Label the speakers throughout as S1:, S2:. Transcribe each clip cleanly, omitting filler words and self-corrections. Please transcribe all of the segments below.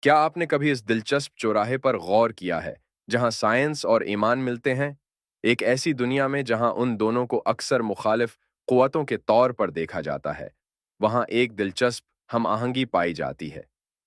S1: क्या आपने कभी इस दिलचस्प चौराहे पर गौर किया है जहां साइंस और ईमान मिलते हैं? एक ऐसी दुनिया में जहां उन दोनों को अक्सर मुखालिफ कुव्वतों के तौर पर देखा जाता है, वहां एक दिलचस्प हम आहंगी पाई जाती है।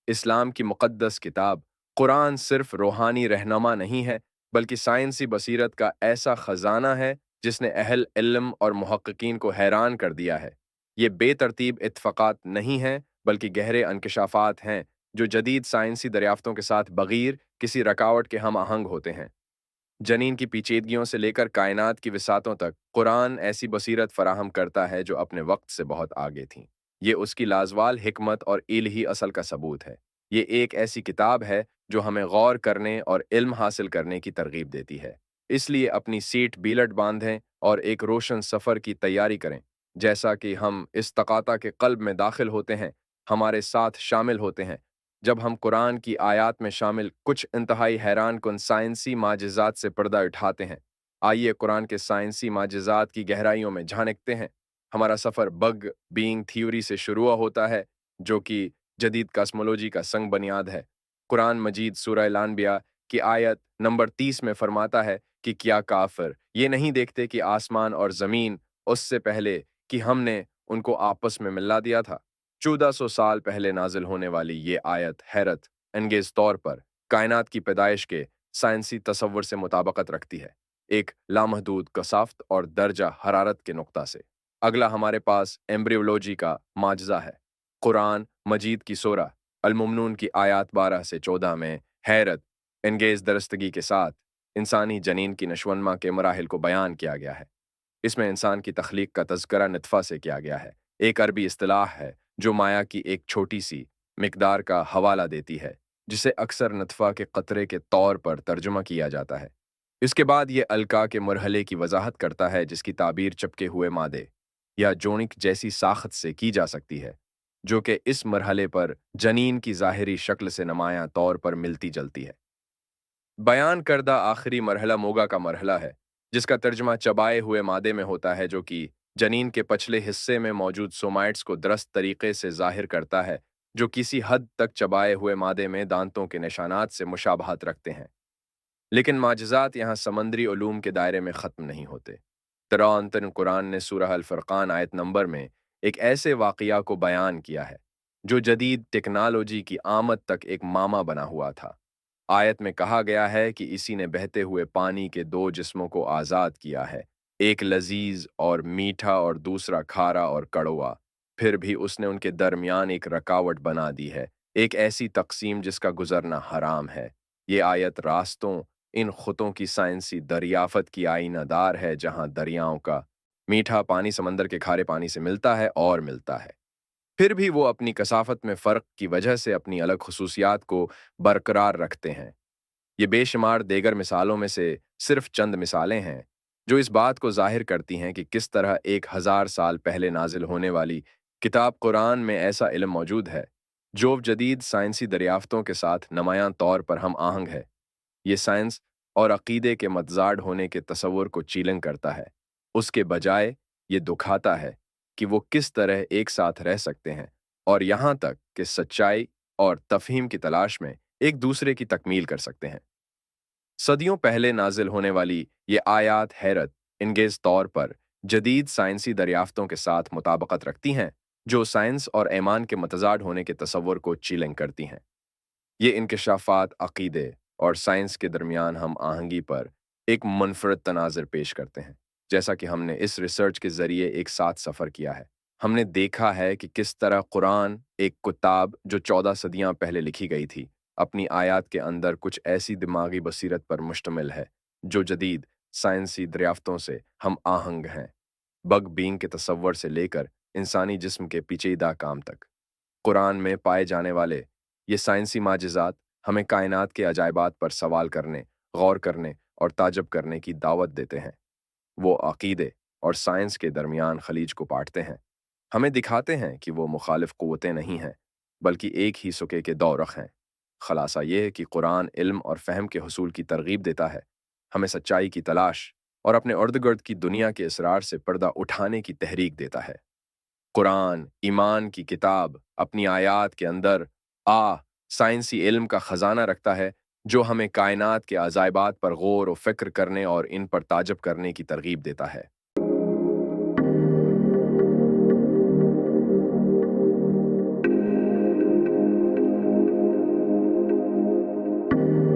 S1: इस्लाम की मुक़द्दस किताब कुरान सिर्फ रूहानी रहनुमा नहीं है, बल्कि साइंसी बसीरत का ऐसा खजाना है जिसने अहल इल्म और मुहक्किकीन को हैरान कर दिया है। ये बेतरतीब इत्तफ़ाक़ात नहीं हैं, बल्कि गहरे अंकशाफात हैं जो जदीद साइंसी दरियाफ्तों के साथ बगैर किसी रकावट के हम आहंग होते हैं। जनीन की पेचीदगियों से लेकर कायनात की विसातों तक कुरान ऐसी बसीरत फराहम करता है जो अपने वक्त से बहुत आगे थी। ये उसकी लाजवाल हिकमत और इलही असल का सबूत है। ये एक ऐसी किताब है जो हमें गौर करने और इल्म हासिल करने की तरगीब देती है। इसलिए अपनी सीट बीलट बांधें और एक रोशन सफ़र की तैयारी करें। जैसा कि हम इस तकाता के क़ल्ब में दाखिल होते हैं, हमारे साथ शामिल होते हैं जब हम कुरान की आयत में शामिल कुछ इंतहाई हैरान कुन साइंसी माजिज़ात से पर्दा उठाते हैं। आइए कुरान के साइंसी माजिज़ात की गहराइयों में झांकते हैं। हमारा सफ़र बग बीइंग थ्योरी से शुरू होता है, जो कि जदीद कॉस्मोलॉजी का संग बुनियाद है। कुरान मजीद सूरह अल-अनबिया की आयत नंबर 30 में फरमाता है कि क्या काफिर ये नहीं देखते कि आसमान और ज़मीन उससे पहले कि हमने उनको आपस में मिला दिया था। 1400 साल पहले नाजिल होने वाली ये आयत हैरत अंगेज तौर पर कायनात की पैदाइश के साइंसी तसव्वुर से मुताबकत रखती है, एक लामहदूद कसाफ्त और दर्जा हरारत के नुक्ता से। अगला हमारे पास एम्ब्रियोलॉजी का माजजा है। कुरान मजीद की सूरह अल-मुमनून की आयत 12 से 14 में हैरत अंगेज दरस्तगी के साथ इंसानी जनीन की नशोनमा के मराहिल को बयान किया गया है। इसमें इंसान की तख्लीक का तज़किरा नतफ़ा से किया गया है, एक अरबी इस्तिलाह है जो माया की एक छोटी सी मिकदार का हवाला देती है, जिसे अक्सर नतफ़ा के क़तरे के तौर पर तर्जुमा किया जाता है। इसके बाद ये अलका के मरहले की वजाहत करता है, जिसकी ताबीर चपके हुए मादे या जोनिक जैसी साख्त से की जा सकती है, जो कि इस मरहले पर जनीन की ज़ाहिरी शक्ल से नुमायां तौर पर मिलती जलती है। बयान करदा आखिरी मरहला मोगा का मरहला है, जिसका तर्जुमा चबाए हुए मादे में होता है, जो कि जनीन के पछले हिस्से में मौजूद सोमाइट्स को दुरुस्त तरीके से ज़ाहिर करता है, जो किसी हद तक चबाए हुए मादे में दांतों के निशानात से मुशाबहत रखते हैं। लेकिन माजज़ात यहाँ समंदरी उलूम के दायरे में ख़त्म नहीं होते। तरानतन कुरान ने सूरह अल फुरक़ान आयत नंबर में एक ऐसे वाक़या को बयान किया है, जो जदीद टेक्नोलॉजी की आमद तक एक मामा बना हुआ था। आयत में कहा गया है कि इसी ने बहते हुए पानी के दो जिस्मों को आज़ाद किया है, एक लजीज और मीठा और दूसरा खारा और कड़वा। फिर भी उसने उनके दरमियान एक रकावट बना दी है, एक ऐसी तक़सीम जिसका गुजरना हराम है। ये आयत रास्तों इन ख़ुतों की साइंसी दरियाफ़त की आईनादार है, जहाँ दरियाओं का मीठा पानी समंदर के खारे पानी से मिलता है और मिलता है। फिर भी वो अपनी कसाफत में फ़र्क की वजह से अपनी अलग खसूसियात को बरकरार रखते हैं। ये बेशुमार देगर मिसालों में से सिर्फ चंद मिसालें हैं, जो इस बात को ज़ाहिर करती हैं कि किस तरह 1000 साल पहले नाजिल होने वाली किताब कुरान में ऐसा इल्म मौजूद है, जो जदीद साइंसी दरियाफ्तों के साथ नुमायां तौर पर हम आहंग है। ये साइंस और अक़ीदे के मतज़ाद होने के तसव्वुर को चीलन करता है, उसके बजाय ये दुखाता है कि वो किस तरह एक साथ रह सकते हैं और यहाँ तक कि सच्चाई और तफ़हीम की तलाश में एक दूसरे की तकमील कर सकते हैं। सदियों पहले नाजिल होने वाली ये आयात हैरत इंगेज तौर पर जदीद साइंसी दरियाफ्तों के साथ मुताबकत रखती हैं, जो साइंस और ईमान के मतज़ाद होने के तसव्वुर को चीलन करती हैं। ये इंकशाफात अक़ीदे और साइंस के दरमियान हम आहंगी पर एक मुनफ़रिद तनाज़ुर पेश करते हैं। जैसा कि हमने इस रिसर्च के ज़रिए एक साथ सफ़र किया है, हमने देखा है कि किस तरह कुरान एक किताब जो 14 सदियाँ पहले लिखी गई थी, अपनी आयत के अंदर कुछ ऐसी दिमागी बसीरत पर मुश्तमिल है, जो जदीद साइंसी दरियाफ्तों से हम आहंग हैं। बग बीइंग के तसव्वुर से लेकर इंसानी जिस्म के पेचीदा काम तक कुरान में पाए जाने वाले ये साइंसी माजिज़ात हमें कायनात के अजायबात पर सवाल करने, गौर करने और ताजब करने की दावत देते हैं। वो अक़ीदे और साइंस के दरमियान खलीज को पाटते हैं, हमें दिखाते हैं कि वो मुखालिफ क़ुव्वतें नहीं हैं, बल्कि एक ही सुके के दो रख हैं। ख़ुलासा ये है कि कुरान इल्म और फ़हम के हुसूल की तरगीब देता है, हमें सच्चाई की तलाश और अपने इर्द-गिर्द की दुनिया के इसरार से पर्दा उठाने की तहरीक देता है। कुरान ईमान की किताब अपनी आयत के अंदर سائنسی علم کا خزانہ رکھتا ہے جو ہمیں کائنات کے عجائبات پر غور و فکر کرنے اور ان پر تعجب کرنے کی ترغیب دیتا ہے۔